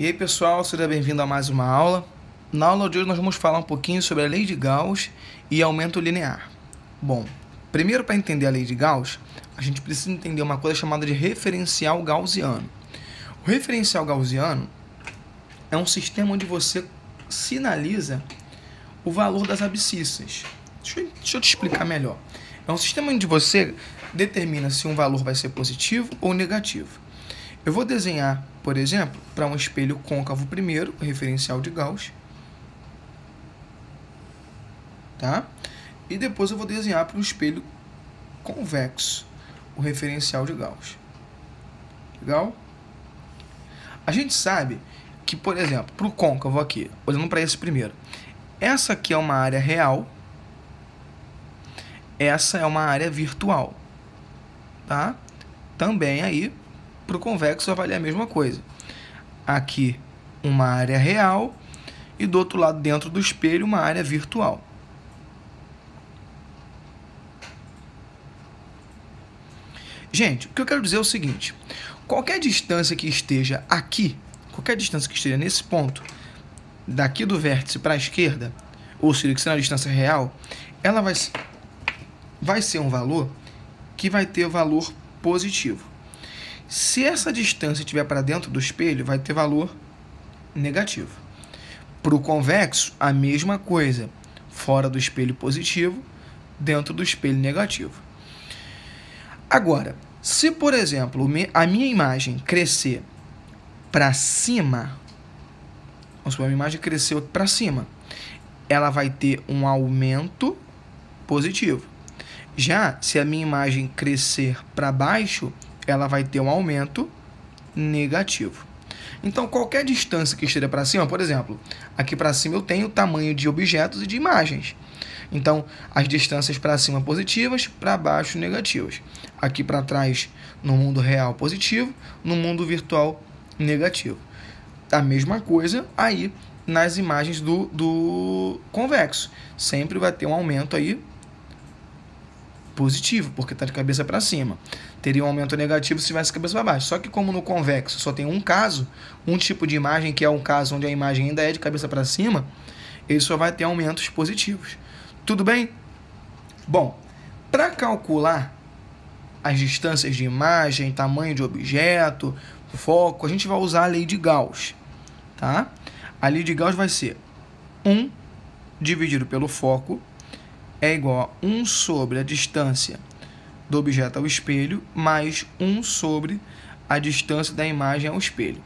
E aí pessoal, seja bem-vindo a mais uma aula. Na aula de hoje nós vamos falar um pouquinho sobre a lei de Gauss e aumento linear. Bom, primeiro, para entender a lei de Gauss, a gente precisa entender uma coisa chamada de referencial gaussiano. O referencial gaussiano é um sistema onde você sinaliza o valor das abscissas. Deixa eu te explicar melhor. É um sistema onde você determina se um valor vai ser positivo ou negativo. Eu vou desenhar, por exemplo, para um espelho côncavo primeiro, o referencial de Gauss. Tá? E depois eu vou desenhar para um espelho convexo, o referencial de Gauss. Legal? A gente sabe que, por exemplo, para o côncavo aqui, olhando para esse primeiro, essa aqui é uma área real, essa é uma área virtual. Tá? Também aí, para o convexo vai valer a mesma coisa. Aqui uma área real e do outro lado, dentro do espelho, uma área virtual. Gente, o que eu quero dizer é o seguinte: qualquer distância que esteja aqui, qualquer distância que esteja nesse ponto, daqui do vértice para a esquerda, ou seja, que será a distância real, ela vai ser um valor que vai ter valor positivo. Se essa distância estiver para dentro do espelho, vai ter valor negativo. Para o convexo, a mesma coisa. Fora do espelho positivo, dentro do espelho negativo. Agora, se, por exemplo, a minha imagem crescer para cima, vamos supor, a minha imagem cresceu para cima, ela vai ter um aumento positivo. Já se a minha imagem crescer para baixo, ela vai ter um aumento negativo. Então, qualquer distância que esteja para cima, por exemplo, aqui para cima eu tenho o tamanho de objetos e de imagens. Então, as distâncias para cima positivas, para baixo negativas. Aqui para trás, no mundo real positivo, no mundo virtual negativo. A mesma coisa aí nas imagens do convexo. Sempre vai ter um aumento aí positivo, porque está de cabeça para cima. Teria um aumento negativo se tivesse cabeça para baixo. Só que como no convexo só tem um caso, um tipo de imagem, que é um caso onde a imagem ainda é de cabeça para cima, ele só vai ter aumentos positivos. Tudo bem? Bom, para calcular as distâncias de imagem, tamanho de objeto, foco, a gente vai usar a lei de Gauss. Tá? A lei de Gauss vai ser 1 dividido pelo foco é igual a 1 sobre a distância do objeto ao espelho, mais 1 sobre a distância da imagem ao espelho.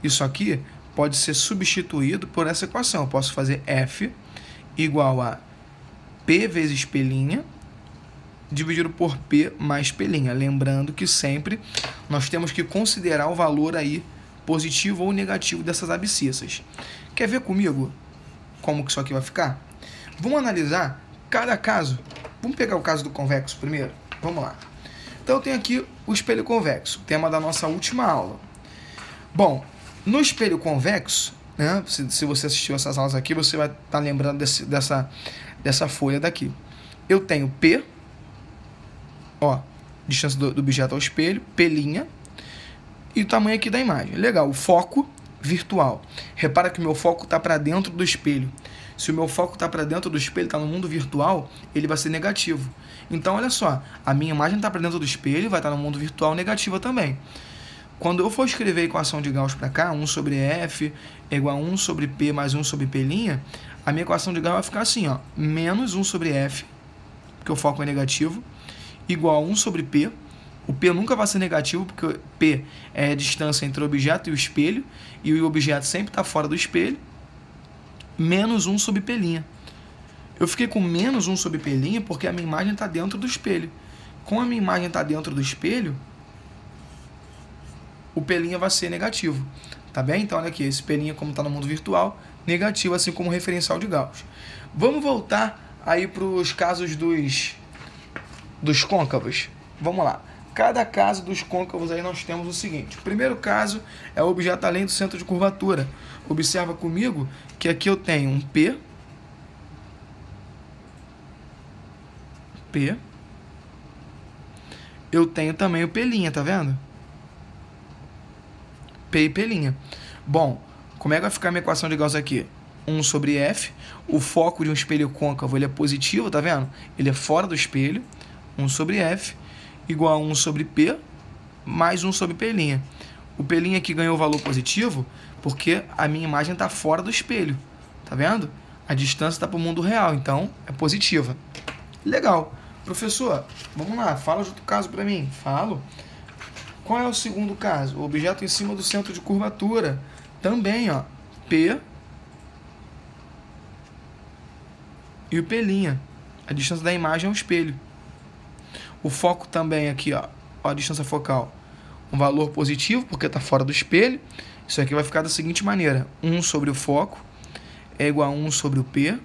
Isso aqui pode ser substituído por essa equação. Eu posso fazer F igual a P vezes P', dividido por P mais P'. Lembrando que sempre nós temos que considerar o valor aí positivo ou negativo dessas abscissas. Quer ver comigo como que isso aqui vai ficar? Vamos analisar cada caso. Vamos pegar o caso do convexo primeiro? Vamos lá. Então eu tenho aqui o espelho convexo, tema da nossa última aula. Bom, no espelho convexo, né, se você assistiu essas aulas aqui, você vai estar lembrando dessa folha daqui. Eu tenho P, ó, distância do objeto ao espelho, P', e o tamanho aqui da imagem. Legal, o foco virtual. Repara que o meu foco está para dentro do espelho. Se o meu foco está para dentro do espelho, está no mundo virtual, ele vai ser negativo. Então, olha só, a minha imagem está para dentro do espelho, vai estar no mundo virtual negativa também. Quando eu for escrever a equação de Gauss para cá, 1 sobre F é igual a 1 sobre P mais 1 sobre P', a minha equação de Gauss vai ficar assim, ó, menos 1 sobre F, porque o foco é negativo, igual a 1 sobre P. O P nunca vai ser negativo, porque P é a distância entre o objeto e o espelho, e o objeto sempre está fora do espelho, menos 1 sobre P'. Eu fiquei com menos 1 sobre P' porque a minha imagem está dentro do espelho. Como a minha imagem está dentro do espelho, o P' vai ser negativo. Tá bem? Então, olha aqui, esse P', como está no mundo virtual, negativo, assim como o referencial de Gauss. Vamos voltar aí para os casos dos côncavos. Vamos lá. Cada caso dos côncavos aí nós temos o seguinte. O primeiro caso é o objeto além do centro de curvatura. Observa comigo que aqui eu tenho um P. Eu tenho também o P', tá vendo? P e P'. Bom, Como é que vai ficar a minha equação de Gauss aqui? 1 sobre F. O foco de um espelho côncavo ele é positivo, tá vendo? Ele é fora do espelho. 1 sobre F igual a 1 sobre P mais 1 sobre P'. O P' aqui ganhou o valor positivo porque a minha imagem está fora do espelho. Tá vendo? A distância está para o mundo real, então é positiva. Legal. Professor, vamos lá, fala de outro caso para mim. Falo. Qual é o segundo caso? O objeto em cima do centro de curvatura. Também, ó, P e o P'. A distância da imagem é o espelho. O foco também aqui, ó, a distância focal. Um valor positivo, porque está fora do espelho. Isso aqui vai ficar da seguinte maneira. 1 sobre o foco é igual a 1 sobre o P,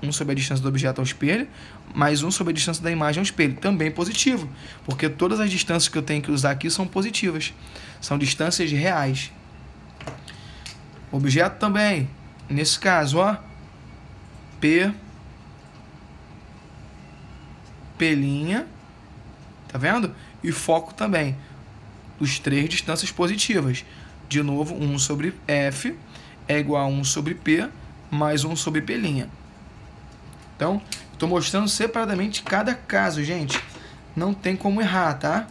1 sobre a distância do objeto ao espelho, mais 1 sobre a distância da imagem ao espelho. Também positivo, porque todas as distâncias que eu tenho que usar aqui são positivas. São distâncias reais. O objeto também, nesse caso, ó, P, P', tá vendo? E foco também. Os três distâncias positivas. De novo, 1 sobre F é igual a 1 sobre P mais 1 sobre P'. Então, estou mostrando separadamente cada caso, gente. Não tem como errar, tá?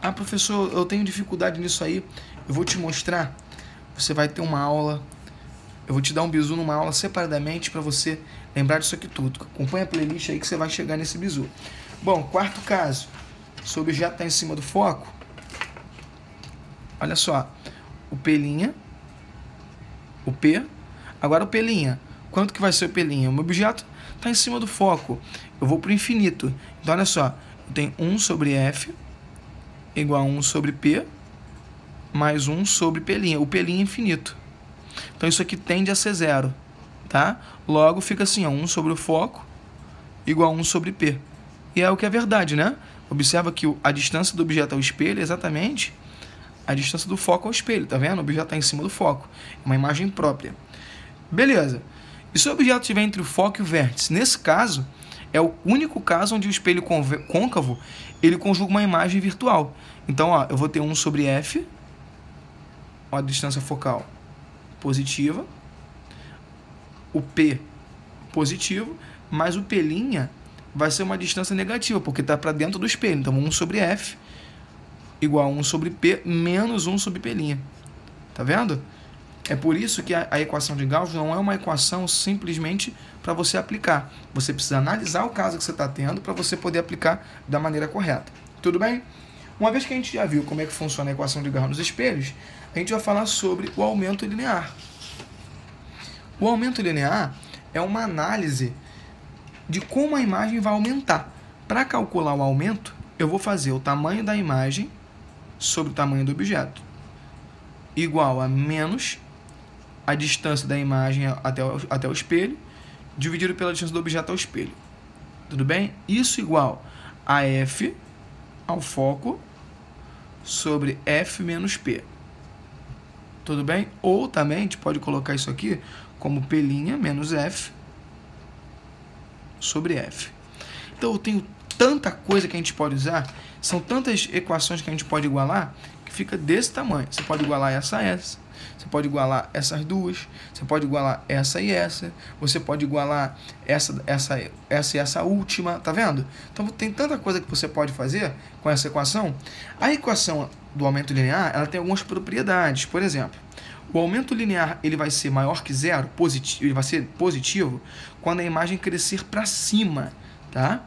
Ah, professor, eu tenho dificuldade nisso aí. Eu vou te mostrar. Você vai ter uma aula. Eu vou te dar um bizu numa aula separadamente para você lembrar disso aqui tudo. Acompanha a playlist aí que você vai chegar nesse bizu. Bom, quarto caso. Se o objeto está em cima do foco, olha só. O P', o P. Agora o P'. Quanto que vai ser o P'? O meu objeto está em cima do foco. Eu vou para o infinito. Então, olha só. Eu tenho 1 sobre F igual a 1 sobre P mais 1 sobre P'. O P' é infinito. Então, isso aqui tende a ser zero. Tá? Logo, fica assim, ó, 1 sobre o foco igual a 1 sobre P. E é o que é verdade, né? Observa que a distância do objeto ao espelho é exatamente a distância do foco ao espelho. Tá vendo? O objeto está em cima do foco. É uma imagem própria. Beleza. E se o objeto estiver entre o foco e o vértice? Nesse caso, é o único caso onde o espelho côncavo ele conjuga uma imagem virtual. Então, ó, eu vou ter 1 sobre F, ó, a distância focal positiva, o P positivo, mas o P' vai ser uma distância negativa, porque está para dentro do espelho. Então, 1 sobre F igual a 1 sobre P menos 1 sobre P'. Tá vendo? É por isso que a equação de Gauss não é uma equação simplesmente para você aplicar. Você precisa analisar o caso que você está tendo para você poder aplicar da maneira correta. Tudo bem? Uma vez que a gente já viu como é que funciona a equação de Gauss nos espelhos, a gente vai falar sobre o aumento linear. O aumento linear é uma análise de como a imagem vai aumentar. Para calcular o aumento, eu vou fazer o tamanho da imagem sobre o tamanho do objeto igual a menos a distância da imagem até o espelho, dividido pela distância do objeto ao espelho. Tudo bem? Isso igual a F ao foco sobre F menos P. Tudo bem? Ou também a gente pode colocar isso aqui como P' menos F sobre F. Então eu tenho tanta coisa que a gente pode usar, são tantas equações que a gente pode igualar, que fica desse tamanho. Você pode igualar essa a essa, você pode igualar essas duas, você pode igualar essa e essa, você pode igualar essa e essa última, tá vendo? Então tem tanta coisa que você pode fazer com essa equação. A equação do aumento linear, ela tem algumas propriedades. Por exemplo, o aumento linear ele vai ser maior que zero, positivo, ele vai ser positivo quando a imagem crescer para cima, tá?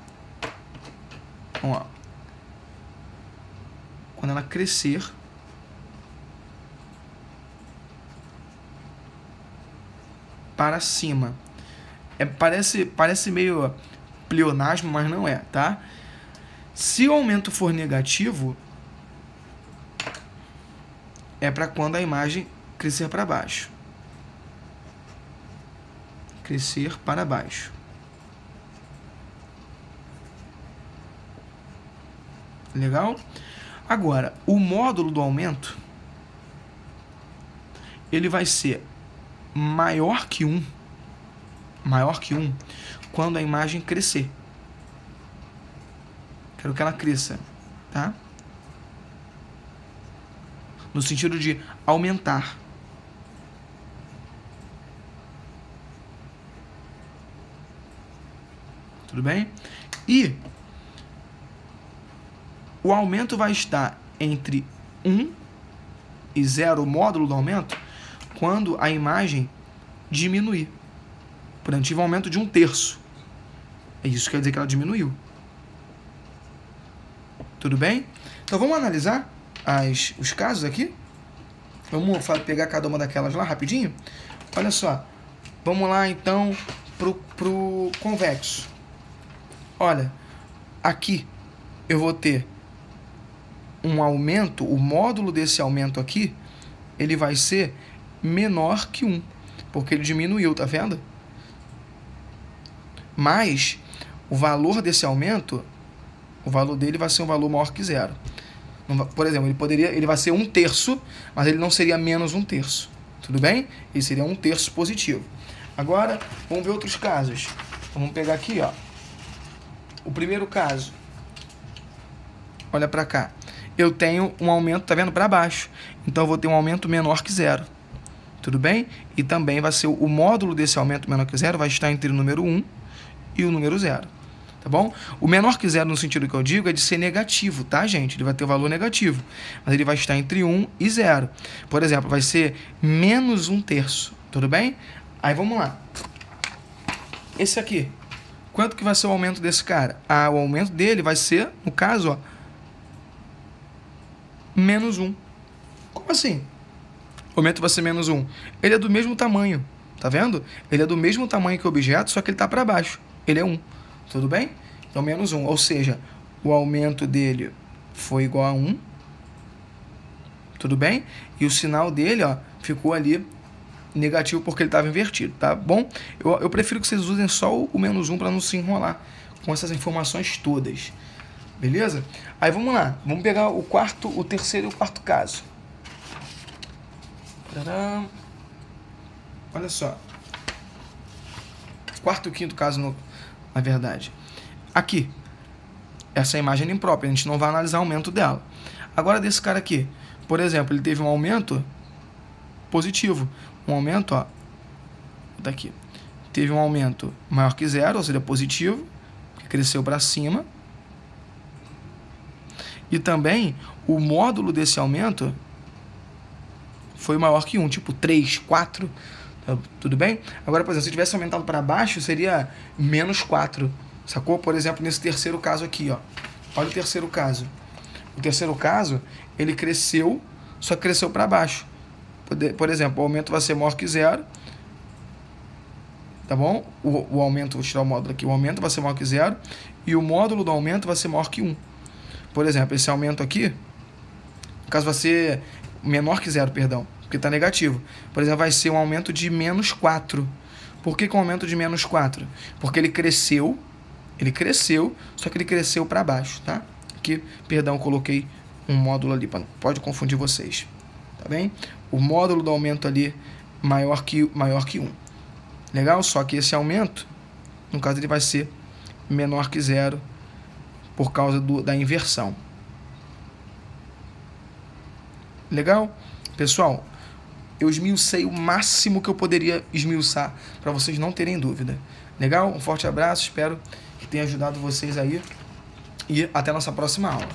Vamos lá. Quando ela crescer para cima. Parece meio pleonasmo, mas não é, tá? Se o aumento for negativo, é para quando a imagem crescer para baixo. Crescer para baixo. Legal? Agora, o módulo do aumento, ele vai ser maior que 1, quando a imagem crescer. Quero que ela cresça, tá? No sentido de aumentar. Tudo bem? E o aumento vai estar entre 1 e 0, o módulo do aumento, quando a imagem diminuir. Por exemplo, tive um aumento de 1/3. Isso quer dizer que ela diminuiu. Tudo bem? Então vamos analisar os casos aqui? Vamos pegar cada uma daquelas lá rapidinho? Olha só. Vamos lá então pro convexo. Olha, aqui eu vou ter um aumento, o módulo desse aumento aqui, ele vai ser menor que 1, porque ele diminuiu, tá vendo? Mas o valor desse aumento, o valor dele vai ser um valor maior que 0. Por exemplo, ele vai ser 1/3, mas ele não seria menos 1/3. Tudo bem? Ele seria 1/3 positivo. Agora, vamos ver outros casos. Vamos pegar aqui, ó. O primeiro caso. Olha para cá. Eu tenho um aumento, tá vendo, para baixo. Então eu vou ter um aumento menor que 0. Tudo bem? E também vai ser o módulo desse aumento menor que 0 vai estar entre o número 1 e o número 0. Tá bom? O menor que 0, no sentido que eu digo, é de ser negativo, tá, gente? Ele vai ter o valor negativo. Mas ele vai estar entre 1 e 0. Por exemplo, vai ser menos 1/3. Tudo bem? Aí vamos lá. Esse aqui. Quanto que vai ser o aumento desse cara? O aumento dele vai ser, no caso, ó, menos 1. Como assim? O aumento vai ser menos 1. Ele é do mesmo tamanho. Tá vendo? Ele é do mesmo tamanho que o objeto, só que ele está para baixo. Ele é 1. Tudo bem? Então, menos 1. Ou seja, o aumento dele foi igual a 1. Tudo bem? E o sinal dele, ó, ficou ali negativo porque ele estava invertido, tá bom? Eu prefiro que vocês usem só o menos 1 para não se enrolar com essas informações todas. Beleza? Aí vamos lá. Vamos pegar o terceiro e o quarto caso. Tadam. Olha só. Quarto e quinto caso, na verdade. Aqui. Essa imagem é imprópria. A gente não vai analisar o aumento dela. Agora desse cara aqui. Por exemplo, ele teve um aumento positivo. Um aumento, ó. Daqui. Teve um aumento maior que 0, ou seja, positivo. Que cresceu para cima. E também o módulo desse aumento foi maior que 1, tipo 3, 4, tudo bem? Agora, por exemplo, se tivesse aumentado para baixo, seria menos 4, sacou? Por exemplo, nesse terceiro caso aqui, ó. Olha o terceiro caso. O terceiro caso, ele cresceu, só que cresceu para baixo. Por exemplo, o aumento vai ser maior que 0, tá bom? O aumento, vou tirar o módulo aqui, o aumento vai ser maior que 0 e o módulo do aumento vai ser maior que 1. Por exemplo, esse aumento aqui, no caso vai ser menor que 0, perdão, porque está negativo. Por exemplo, vai ser um aumento de menos 4. Por que um aumento de menos 4? Porque ele cresceu, só que ele cresceu para baixo, tá? Aqui, perdão, coloquei um módulo ali, pode confundir vocês, tá bem? O módulo do aumento ali maior que 1. Legal? Só que esse aumento, no caso, ele vai ser menor que 0, por causa da inversão. Legal? Pessoal, eu esmiucei o máximo que eu poderia esmiuçar para vocês não terem dúvida. Legal? Um forte abraço, espero que tenha ajudado vocês aí e até a nossa próxima aula.